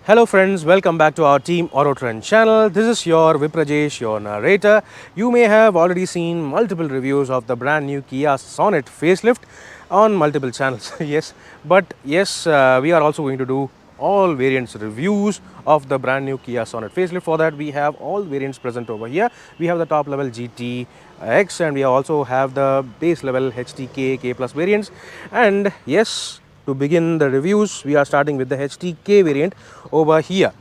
Hello friends, welcome back to our Team AutoTrend channel. This is your Viprajesh, your narrator. You may have already seen multiple reviews of the brand new Kia Sonet Facelift on multiple channels. Yes, we are also going to do all variants reviews of the brand new Kia Sonet Facelift. For that, we have all variants present over here. We have the top level GT X and we also have the base level HTK K Plus variants. And yes, to begin the reviews, we are starting with the HTK variant over here.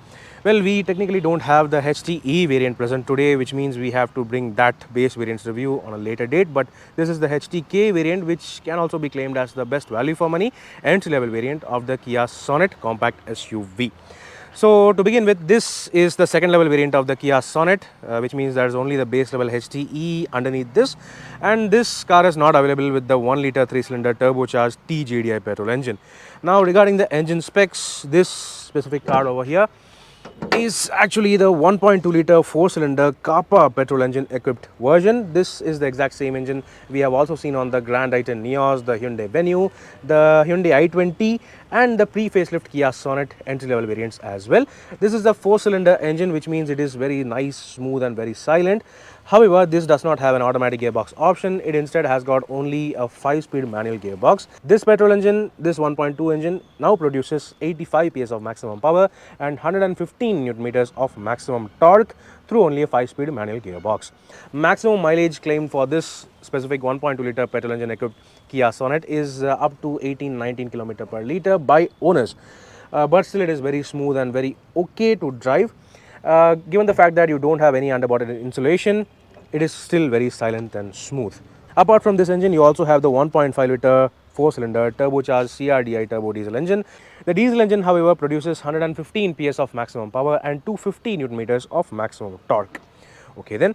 Well, we technically don't have the HTE variant present today, which means we have to bring that base variants review on a later date. But this is the HTK variant, which can also be claimed as the best value for money entry-level variant of the Kia Sonet compact SUV. So to begin with, this is the second level variant of the Kia Sonet, which means there is only the base level HTE underneath this, and this car is not available with the 1 litre 3-cylinder turbocharged TGDI petrol engine. Now regarding the engine specs, this specific car over here is actually the 1.2 litre 4-cylinder Kappa petrol engine equipped version. This is the exact same engine we have also seen on the Grand i10 Neos, the Hyundai Venue, the Hyundai i20 and the pre-facelift Kia Sonet entry-level variants as well. This is the 4-cylinder engine, which means it is very nice, smooth and very silent. However, this does not have an automatic gearbox option. It instead has got only a 5-speed manual gearbox. This petrol engine, this 1.2 engine, now produces 85 PS of maximum power and 115 Newton meters of maximum torque through only a 5-speed manual gearbox. Maximum mileage claimed for this specific 1.2 litre petrol engine equipped Kia Sonet is up to 18-19 km per litre by owners. But still it is very smooth and very okay to drive. Given the fact that you don't have any underbody insulation, it is still very silent and smooth. Apart from this engine, you also have the 1.5 litre 4-cylinder turbocharged CRDI turbo diesel engine. The diesel engine, however, produces 115 PS of maximum power and 250 Newton meters of maximum torque. Okay then.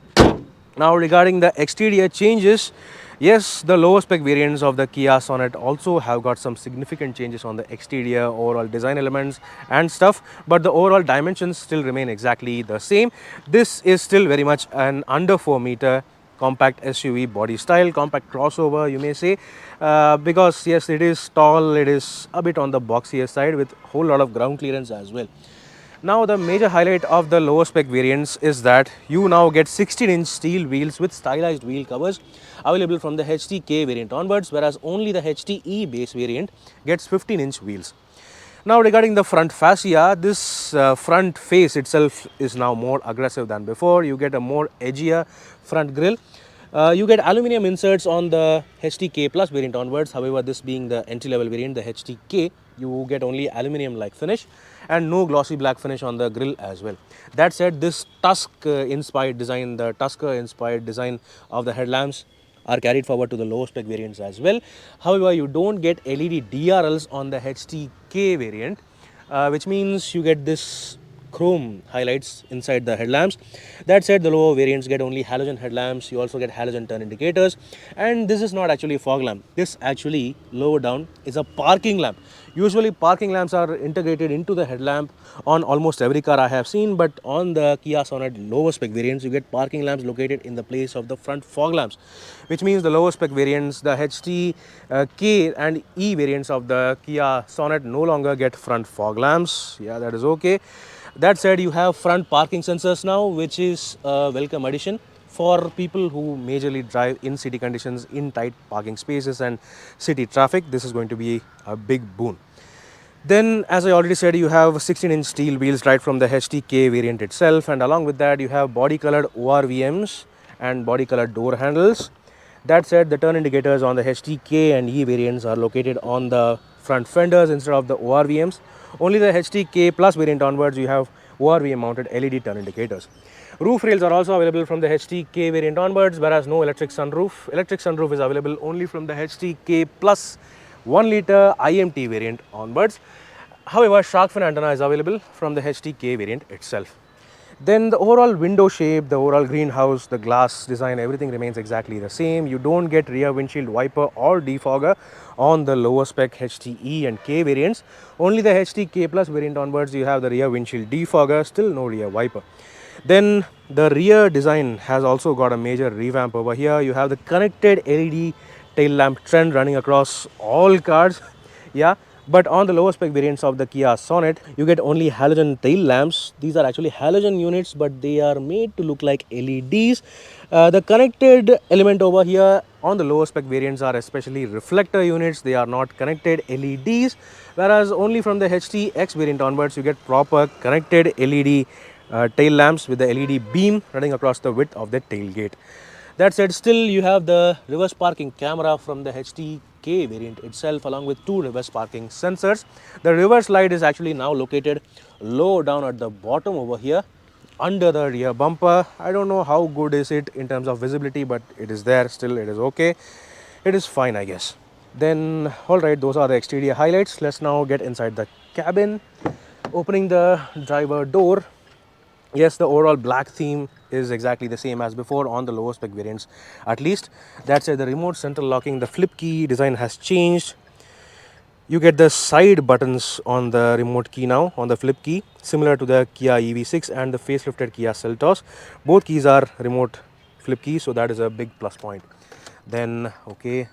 Now regarding the exterior changes, yes, the lower spec variants of the Kia Sonet also have got some significant changes on the exterior, overall design elements and stuff, but the overall dimensions still remain exactly the same. This is still very much an under 4 meter compact SUV body style, compact crossover you may say, because yes, it is tall, it is a bit on the boxier side with a whole lot of ground clearance as well. Now the major highlight of the lower spec variants is that you now get 16-inch steel wheels with stylized wheel covers available from the HTK variant onwards, whereas only the HTE base variant gets 15-inch wheels. Now regarding the front fascia, this front face itself is now more aggressive than before. You get a more edgier front grille. You get aluminium inserts on the HTK Plus variant onwards. However, this being the entry-level variant, the HTK, you get only aluminium-like finish and no glossy black finish on the grille as well. That said, this Tusk-inspired design, the Tusker-inspired design of the headlamps are carried forward to the low spec variants as well. However, you don't get LED DRLs on the HTK variant, which means you get this chrome highlights inside the headlamps. That said, the lower variants get only halogen headlamps. You also get halogen turn indicators, and this is not actually a fog lamp. This actually lower down is a parking lamp. Usually parking lamps are integrated into the headlamp on almost every car I have seen, but on the Kia Sonet lower spec variants, you get parking lamps located in the place of the front fog lamps, which means the lower spec variants, the HT, K and E variants of the Kia Sonet no longer get front fog lamps. Yeah, that is okay. That said, you have front parking sensors now, which is a welcome addition for people who majorly drive in city conditions, in tight parking spaces and city traffic. This is going to be a big boon. Then, as I already said, you have 16-inch steel wheels right from the HTK variant itself, and along with that you have body colored ORVMs and body colored door handles. That said, the turn indicators on the HTK and E variants are located on the front fenders instead of the ORVMs. Only the HTK Plus variant onwards you have ORVM mounted LED turn indicators. Roof rails are also available from the HTK variant onwards, whereas no electric sunroof. Electric sunroof is available only from the HTK Plus 1 litre IMT variant onwards. However, shark fin antenna is available from the HTK variant itself. Then the overall window shape, the overall greenhouse, the glass design, everything remains exactly the same. You don't get rear windshield wiper or defogger on the lower spec HTE and K variants. Only the HTK Plus variant onwards you have the rear windshield defogger, still no rear wiper. Then the rear design has also got a major revamp over here. You have the connected LED tail lamp trend running across all cars. Yeah, But on the lower spec variants of the Kia Sonet, you get only halogen tail lamps. These are actually halogen units, but they are made to look like LEDs. The connected element over here on the lower spec variants are especially reflector units. They are not connected LEDs, whereas only from the HTX variant onwards, you get proper connected LED tail lamps with the LED beam running across the width of the tailgate. That said, still you have the reverse parking camera from the HTK variant itself, along with two reverse parking sensors. The reverse light is actually now located low down at the bottom over here under the rear bumper. I don't know how good is it in terms of visibility, but it is there. Still, it is okay. It is fine, I guess. Then, alright, those are the exterior highlights. Let's now get inside the cabin. Opening the driver door. Yes, the overall black theme is exactly the same as before on the lower spec variants, at least. That said, the remote central locking, the flip key design has changed. You get the side buttons on the remote key now, on the flip key, similar to the Kia EV6 and the facelifted Kia Seltos. Both keys are remote flip keys, so that is a big plus point. Then, okay,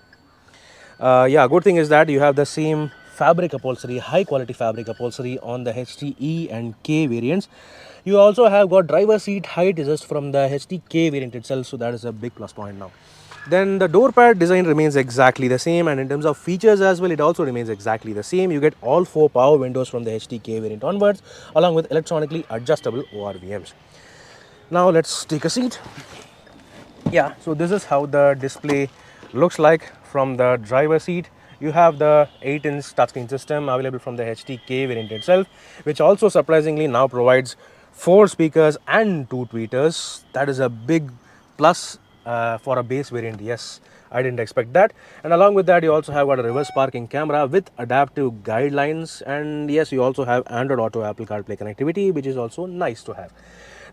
yeah, good thing is that you have the same fabric upholstery, high quality fabric upholstery on the HTE and K variants. You also have got driver seat height adjust from the HTK variant itself, so that is a big plus point now. Then the door pad design remains exactly the same, and in terms of features as well, it also remains exactly the same. You get all 4 power windows from the HTK variant onwards, along with electronically adjustable ORVMs. Now let's take a seat. Yeah, so this is how the display looks like from the driver seat. You have the 8-inch touchscreen system available from the HTK variant itself, which also surprisingly now provides 4 speakers and 2 tweeters. That is a big plus for a base variant. Yes, I didn't expect that. And along with that, you also have got a reverse parking camera with adaptive guidelines, and yes, you also have Android Auto, Apple CarPlay connectivity, which is also nice to have.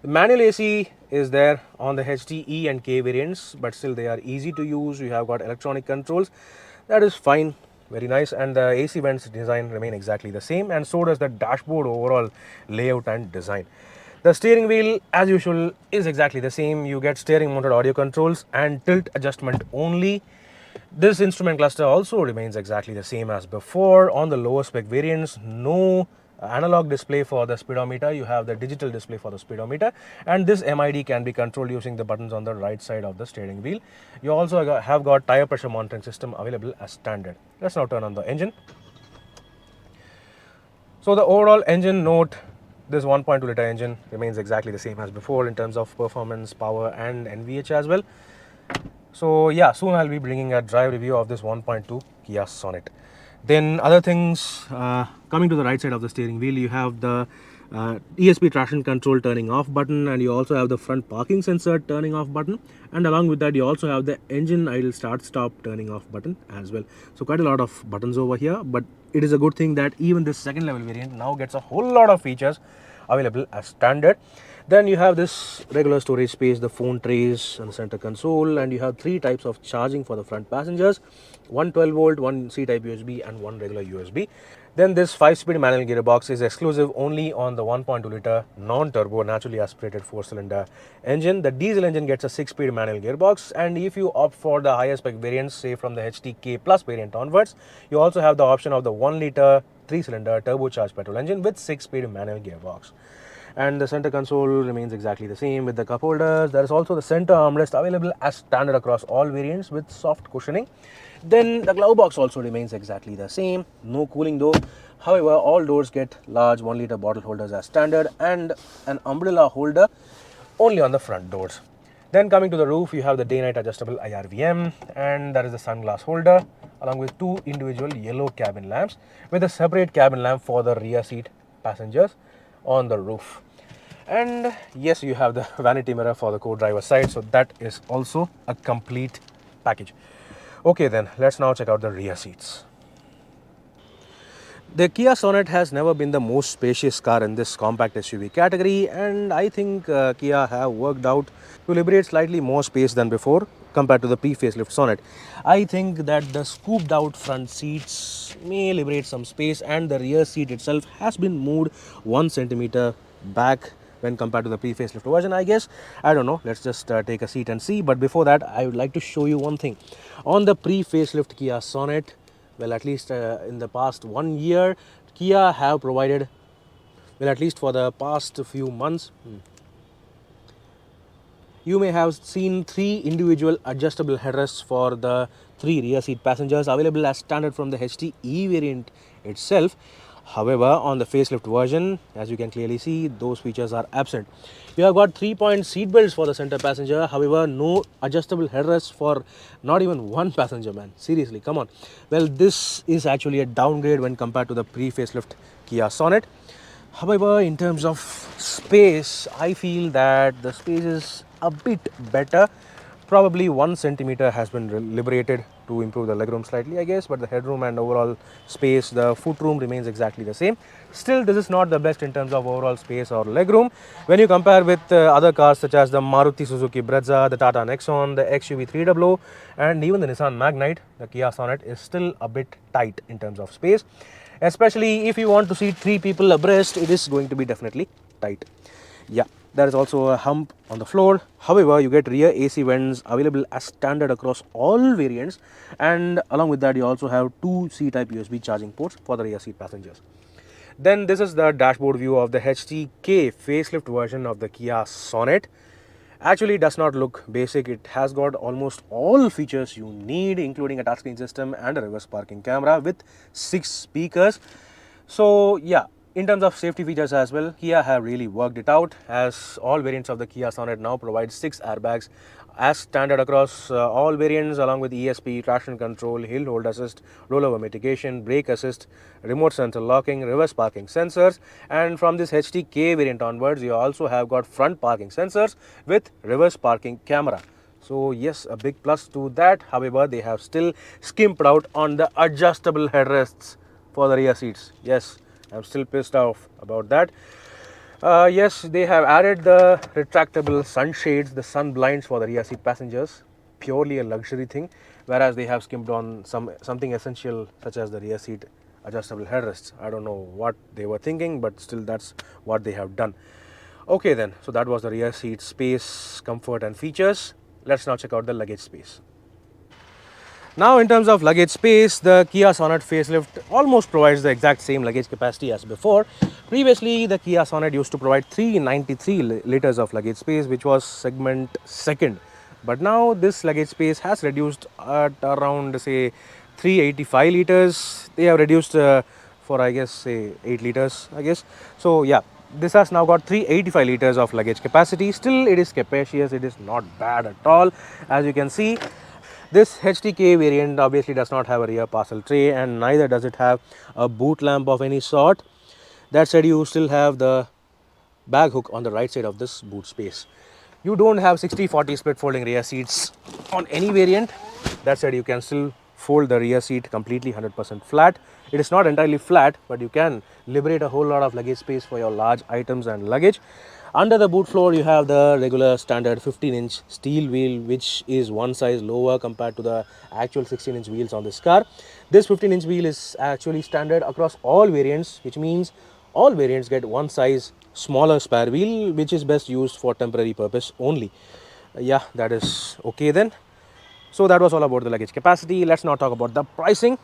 The manual AC is there on the HTE and K variants, but still they are easy to use. You have got electronic controls. That is fine, very nice. And the AC vents design remain exactly the same, and so does the dashboard overall layout and design. The steering wheel, as usual, is exactly the same. You get steering mounted audio controls and tilt adjustment only. This instrument cluster also remains exactly the same as before. On the lower spec variants, no analog display for the speedometer. You have the digital display for the speedometer, and this MID can be controlled using the buttons on the right side of the steering wheel. You also have got tire pressure monitoring system available as standard. Let's now turn on the engine. So the overall engine note, this 1.2 liter engine remains exactly the same as before in terms of performance, power and NVH as well. So yeah, soon I'll be bringing a drive review of this 1.2 Kia Sonet. Then other things, coming to the right side of the steering wheel, you have the ESP traction control turning off button, and you also have the front parking sensor turning off button, and along with that you also have the engine idle start stop turning off button as well. So quite a lot of buttons over here, but it is a good thing that even this second level variant now gets a whole lot of features available as standard. Then you have this regular storage space, the phone trays and the center console, and you have 3 types of charging for the front passengers, one 12 volt, one C-type USB and one regular USB. Then this 5-speed manual gearbox is exclusive only on the 1.2 liter non-turbo naturally aspirated 4-cylinder engine. The diesel engine gets a 6-speed manual gearbox, and if you opt for the higher spec variants, say from the HTK Plus variant onwards, you also have the option of the 1 liter 3-cylinder turbocharged petrol engine with 6-speed manual gearbox. And the center console remains exactly the same with the cup holders. There is also the center armrest available as standard across all variants with soft cushioning. Then the glove box also remains exactly the same, no cooling though. However, all doors get large 1 liter bottle holders as standard, and an umbrella holder only on the front doors. Then coming to the roof, you have the day-night adjustable IRVM, and there is the sunglass holder along with 2 individual yellow cabin lamps with a separate cabin lamp for the rear seat passengers on the roof. And yes, you have the vanity mirror for the co-driver side, so that is also a complete package. Okay, then let's now check out the rear seats. The Kia Sonet has never been the most spacious car in this compact SUV category, and I think Kia have worked out to liberate slightly more space than before compared to the pre-facelift Sonet. I think that the scooped out front seats may liberate some space, and the rear seat itself has been moved 1 centimeter back when compared to the pre-facelift version, I guess. I don't know, let's just take a seat and see. But before that, I would like to show you one thing. On the pre-facelift Kia Sonet, well, at least in the past 1 year, Kia have provided, well, at least for the past few months, you may have seen 3 individual adjustable headrests for the 3 rear seat passengers available as standard from the HTE variant itself. However, on the facelift version, as you can clearly see, those features are absent. You have got 3-point seat belts for the center passenger. However, no adjustable headrests for not even one passenger, man. Seriously, come on. Well, this is actually a downgrade when compared to the pre-facelift Kia Sonet. However, in terms of space, I feel that the space is a bit better. Probably 1 centimeter has been liberated to improve the legroom slightly, I guess, but the headroom and overall space, the footroom remains exactly the same. Still, this is not the best in terms of overall space or legroom. When you compare with other cars such as the Maruti Suzuki Brezza, the Tata Nexon, the XUV 300, and even the Nissan Magnite, the Kia Sonet is still a bit tight in terms of space. Especially if you want to seat 3 people abreast, it is going to be definitely tight. Yeah, there is also a hump on the floor. However, you get rear AC vents available as standard across all variants, and along with that you also have 2 C-type USB charging ports for the rear seat passengers. Then this is the dashboard view of the HTK facelift version of the Kia Sonet. Actually does not look basic. It has got almost all features you need, including a touchscreen system and a reverse parking camera with 6 speakers. So yeah, in terms of safety features as well, Kia have really worked it out, as all variants of the Kia Sonet now provide 6 airbags as standard across all variants, along with ESP, traction control, hill hold assist, rollover mitigation, brake assist, remote central locking, reverse parking sensors. And from this HTK variant onwards, you also have got front parking sensors with reverse parking camera. So yes, a big plus to that. However, they have still skimped out on the adjustable headrests for the rear seats. Yes, I'm still pissed off about that. Yes, they have added the retractable sunshades, the sun blinds for the rear seat passengers, purely a luxury thing, whereas they have skimped on something essential such as the rear seat adjustable headrests. I don't know what they were thinking, but still that's what they have done. Okay then, so that was the rear seat space, comfort and features. Let's now check out the luggage space. Now in terms of luggage space, the Kia Sonet facelift almost provides the exact same luggage capacity as before. Previously, the Kia Sonet used to provide 393 liters of luggage space, which was segment second. But now this luggage space has reduced at around, say, 385 liters. They have reduced for, I guess, say 8 liters, I guess. So yeah, this has now got 385 liters of luggage capacity. Still, it is capacious. It is not bad at all, as you can see. This HTK variant obviously does not have a rear parcel tray, and neither does it have a boot lamp of any sort. That said, you still have the bag hook on the right side of this boot space. You don't have 60-40 split folding rear seats on any variant. That said, you can still fold the rear seat completely 100% flat. It is not entirely flat, but you can liberate a whole lot of luggage space for your large items and luggage. Under the boot floor, you have the regular standard 15-inch steel wheel, which is one size lower compared to the actual 16-inch wheels on this car. This 15-inch wheel is actually standard across all variants, which means all variants get one size smaller spare wheel, which is best used for temporary purpose only. Yeah, that is okay then. So that was all about the luggage capacity. Let's now talk about the pricing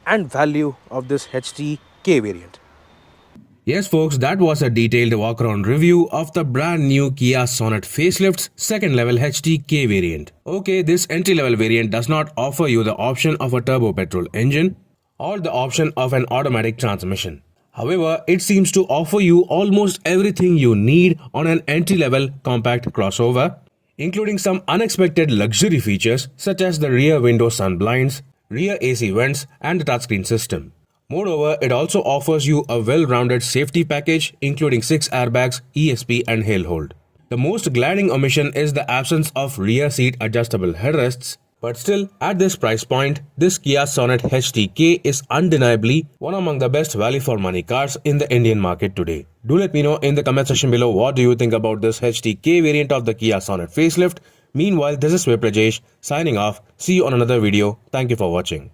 and value of this HTK variant. Yes folks, that was a detailed walk-around review of the brand new Kia Sonet Facelift's second level HTK variant. Okay, this entry level variant does not offer you the option of a turbo petrol engine or the option of an automatic transmission. However, it seems to offer you almost everything you need on an entry level compact crossover, including some unexpected luxury features such as the rear window sun blinds, rear AC vents and the touchscreen system. Moreover, it also offers you a well-rounded safety package including 6 airbags, ESP and hail hold. The most glaring omission is the absence of rear seat adjustable headrests, but still, at this price point, this Kia Sonet HTK is undeniably one among the best value for money cars in the Indian market today. Do let me know in the comment section below what do you think about this HTK variant of the Kia Sonet facelift. Meanwhile, this is Viprajesh signing off. See you on another video. Thank you for watching.